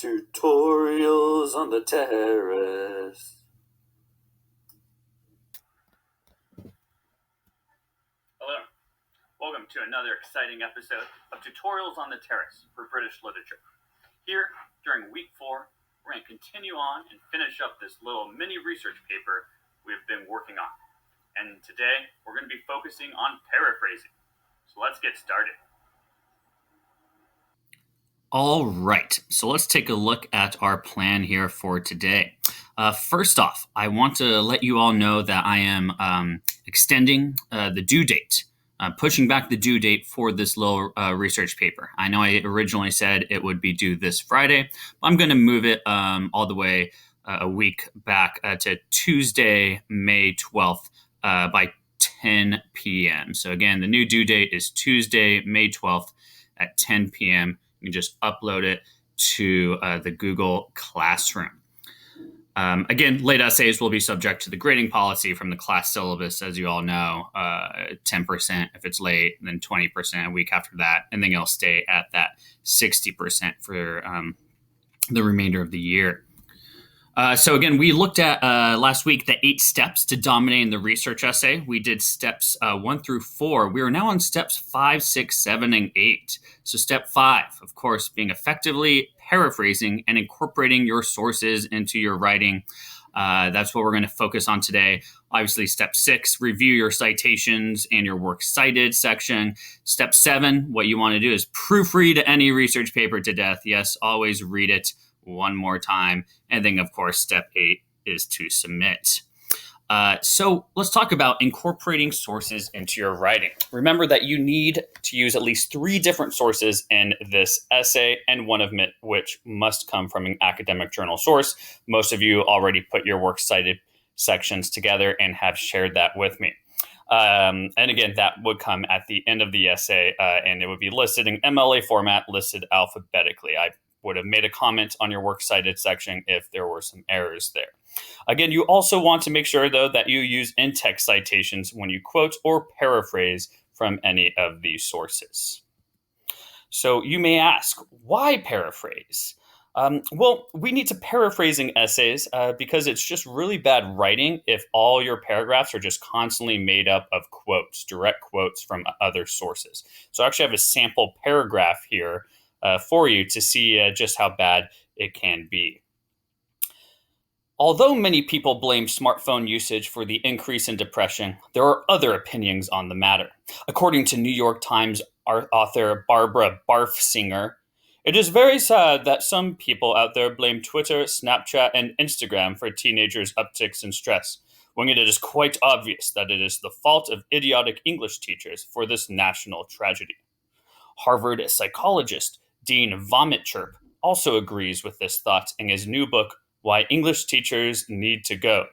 Tutorials on the Terrace. Hello. Welcome to another exciting episode of Tutorials on the Terrace for British Literature. Here, during week 4, we're going to continue on and finish up this little mini research paper we've been working on. And today, we're going to be focusing on paraphrasing. So let's get started. All right, so let's take a look at our plan here for today. First off, I want to let you all know that I am extending the due date, pushing back the due date for this little research paper. I know I originally said it would be due this Friday, but I'm going to move it all the way a week back to Tuesday, May 12th by 10 p.m. So again, the new due date is Tuesday, May 12th at 10 p.m. You can just upload it to the Google Classroom. Again, late essays will be subject to the grading policy from the class syllabus, as you all know, 10% if it's late, and then 20% a week after that, and then it'll stay at that 60% for the remainder of the year. So again, we looked at last week the 8 steps to dominating the research essay. We did steps 1 through 4. We are now on steps 5, 6, 7, and 8. So step 5, of course, being effectively paraphrasing and incorporating your sources into your writing. That's what we're going to focus on today. Obviously, step 6, review your citations and your works cited section. Step 7, what you want to do is proofread any research paper to death. Yes, always read it one more time. And then, of course, step 8 is to submit. So let's talk about incorporating sources into your writing. Remember that you need to use at least 3 different sources in this essay, and one of which must come from an academic journal source. Most of you already put your works cited sections together and have shared that with me. And again, that would come at the end of the essay, and it would be listed in MLA format, listed alphabetically. I would have made a comment on your works cited section if there were some errors there. Again, you also want to make sure, though, that you use in-text citations when you quote or paraphrase from any of these sources. So you may ask, why paraphrase? Well, we need to paraphrasing essays because it's just really bad writing if all your paragraphs are just constantly made up of quotes, direct quotes from other sources. So I actually have a sample paragraph here for you to see just how bad it can be. Although many people blame smartphone usage for the increase in depression, there are other opinions on the matter. According to New York Times author Barbara Barfsinger, it is very sad that some people out there blame Twitter, Snapchat, and Instagram for teenagers' upticks in stress, when it is quite obvious that it is the fault of idiotic English teachers for this national tragedy. Harvard psychologist Dean Vomitchirp also agrees with this thought in his new book, Why English Teachers Need to Go.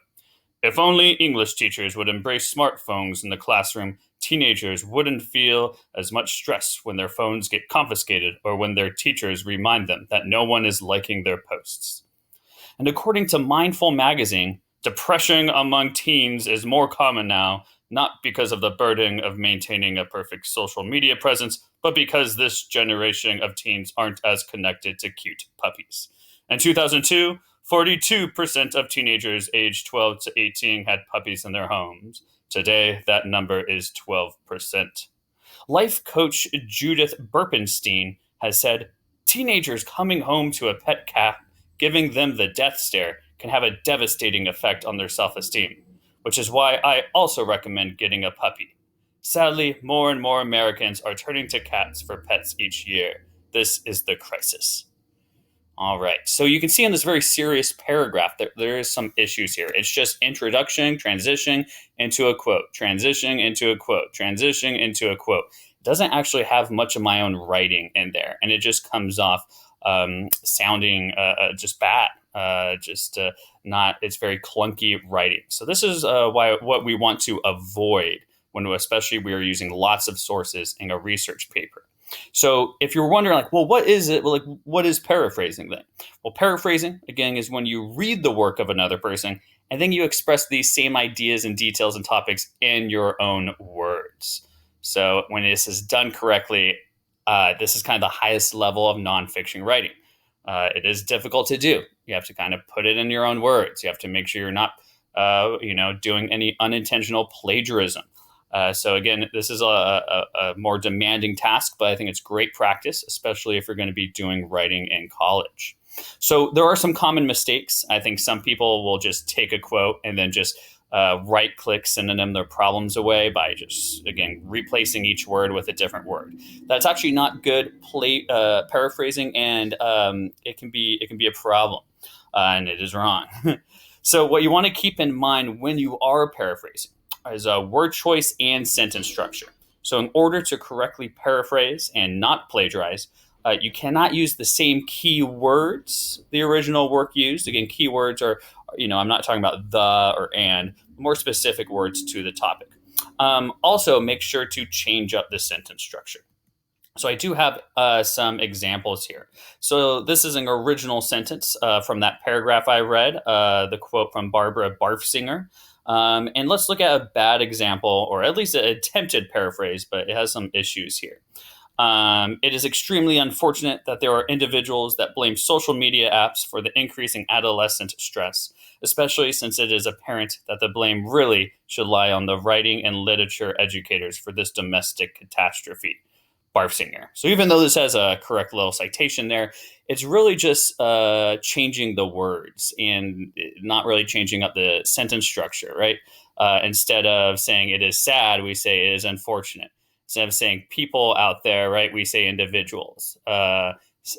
If only English teachers would embrace smartphones in the classroom, teenagers wouldn't feel as much stress when their phones get confiscated or when their teachers remind them that no one is liking their posts. And according to Mindful Magazine, depression among teens is more common now, not because of the burden of maintaining a perfect social media presence, but because this generation of teens aren't as connected to cute puppies. In 2002, 42% of teenagers aged 12 to 18 had puppies in their homes. Today, that number is 12%. Life coach Judith Burpenstein has said, teenagers coming home to a pet cat, giving them the death stare, can have a devastating effect on their self-esteem, which is why I also recommend getting a puppy. Sadly, more and more Americans are turning to cats for pets each year. This is the crisis. All right, so you can see in this very serious paragraph that there is some issues here. It's just introduction, transition into a quote, transition into a quote, transition into a quote. It doesn't actually have much of my own writing in there, and it just comes off sounding just bad. It's very clunky writing. So this is what we want to avoid when especially we are using lots of sources in a research paper. So if you're wondering, like, well, what is it? Well, like, what is paraphrasing then? Well, paraphrasing, again, is when you read the work of another person and then you express these same ideas and details and topics in your own words. So when this is done correctly, this is kind of the highest level of nonfiction writing. It is difficult to do. You have to kind of put it in your own words. You have to make sure you're not, doing any unintentional plagiarism. So again, this is a more demanding task, but I think it's great practice, especially if you're going to be doing writing in college. So there are some common mistakes. I think some people will just take a quote and then just right-click synonym their problems away by just, again, replacing each word with a different word. That's actually not good paraphrasing, and it can be a problem, and it is wrong. So what you want to keep in mind when you are paraphrasing is word choice and sentence structure. So in order to correctly paraphrase and not plagiarize, you cannot use the same keywords the original work used. Again, keywords are, I'm not talking about the or and, more specific words to the topic. Also, make sure to change up the sentence structure. So I do have some examples here. So this is an original sentence from that paragraph I read, the quote from Barbara Barfsinger. And let's look at a bad example, or at least an attempted paraphrase, but it has some issues here. It is extremely unfortunate that there are individuals that blame social media apps for the increasing adolescent stress, especially since it is apparent that the blame really should lie on the writing and literature educators for this domestic catastrophe. Barfsinger. So even though this has a correct little citation there, it's really just changing the words and not really changing up the sentence structure, right? Instead of saying it is sad, we say it is unfortunate. Instead of saying people out there, right, we say individuals.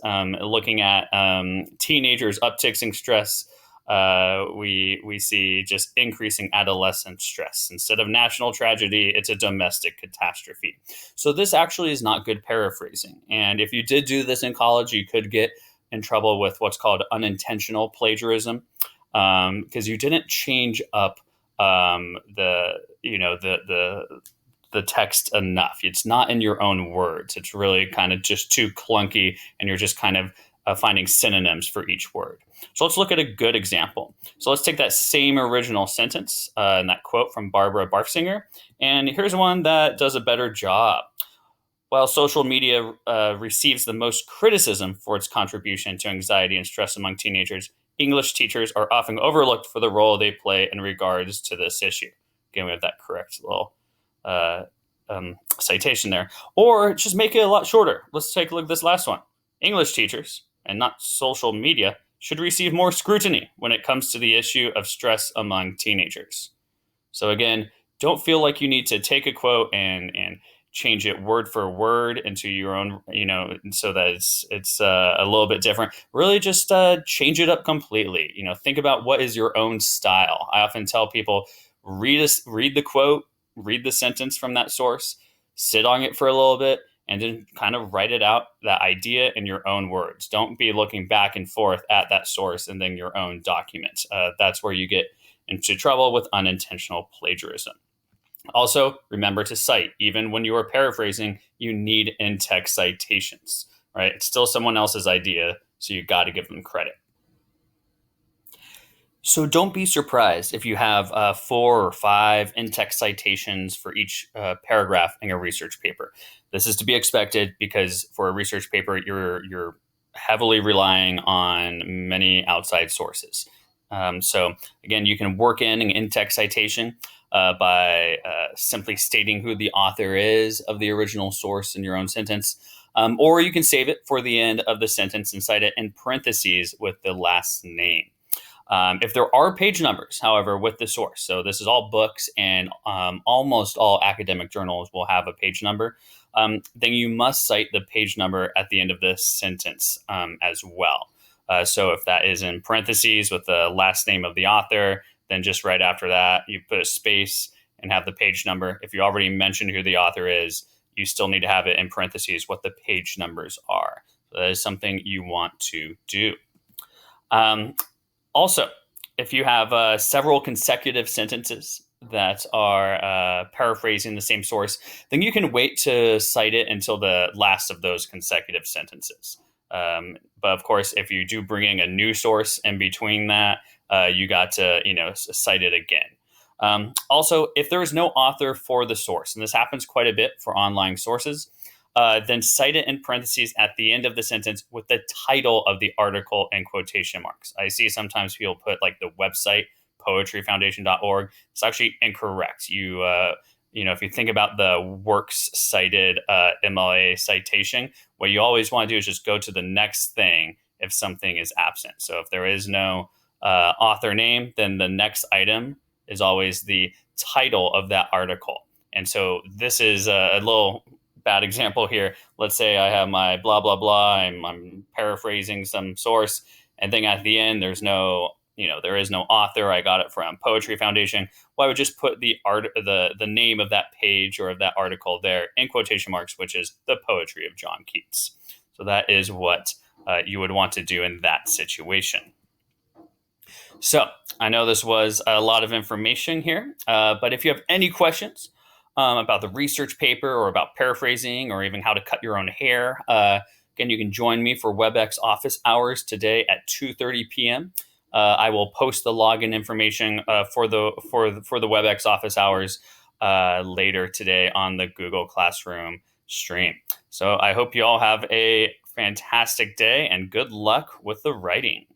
Looking at teenagers upticks in stress, we see just increasing adolescent stress. Instead of national tragedy, it's a domestic catastrophe. So this actually is not good paraphrasing. And if you did do this in college, you could get in trouble with what's called unintentional plagiarism, because you didn't change up the text enough. It's not in your own words. It's really kind of just too clunky, and you're just kind of finding synonyms for each word. So let's look at a good example. So let's take that same original sentence and that quote from Barbara Barfsinger, and here's one that does a better job. While social media receives the most criticism for its contribution to anxiety and stress among teenagers, English teachers are often overlooked for the role they play in regards to this issue. Again, we have that correct little citation there. Or just make it a lot shorter. Let's take a look at this last one. English teachers, and not social media, should receive more scrutiny when it comes to the issue of stress among teenagers. So again, don't feel like you need to take a quote and change it word for word into your own, so that it's a little bit different. Really just change it up completely. Think about what is your own style. I often tell people, read the quote, read the sentence from that source, sit on it for a little bit, and then kind of write it out, that idea, in your own words. Don't be looking back and forth at that source and then your own document. That's where you get into trouble with unintentional plagiarism. Also, remember to cite. Even when you are paraphrasing, you need in-text citations, right? It's still someone else's idea, so you got to give them credit. So don't be surprised if you have 4 or 5 in-text citations for each paragraph in a research paper. This is to be expected because for a research paper, you're heavily relying on many outside sources. So again, you can work in an in-text citation by simply stating who the author is of the original source in your own sentence. Or you can save it for the end of the sentence and cite it in parentheses with the last name. If there are page numbers, however, with the source, so this is all books and almost all academic journals will have a page number, then you must cite the page number at the end of the sentence as well. So if that is in parentheses with the last name of the author, then just right after that, you put a space and have the page number. If you already mentioned who the author is, you still need to have it in parentheses what the page numbers are. So that is something you want to do. Also, if you have several consecutive sentences that are paraphrasing the same source, then you can wait to cite it until the last of those consecutive sentences. But of course, if you do bring in a new source in between that, you got to cite it again. Also, if there is no author for the source, and this happens quite a bit for online sources, then cite it in parentheses at the end of the sentence with the title of the article in quotation marks. I see sometimes people put like the website poetryfoundation.org. It's actually incorrect. If you think about the works cited MLA citation, what you always want to do is just go to the next thing if something is absent. So if there is no author name, then the next item is always the title of that article. And so this is a little bad example here. Let's say I have my blah, blah, blah. I'm paraphrasing some source. And then at the end, there is no author. I got it from Poetry Foundation. Well, I would just put the name of that page or of that article there in quotation marks, which is the poetry of John Keats. So that is what you would want to do in that situation. So I know this was a lot of information here, but if you have any questions about the research paper or about paraphrasing or even how to cut your own hair, again, you can join me for WebEx office hours today at 2:30 p.m. I will post the login information for the WebEx office hours later today on the Google Classroom stream. So I hope you all have a fantastic day and good luck with the writing.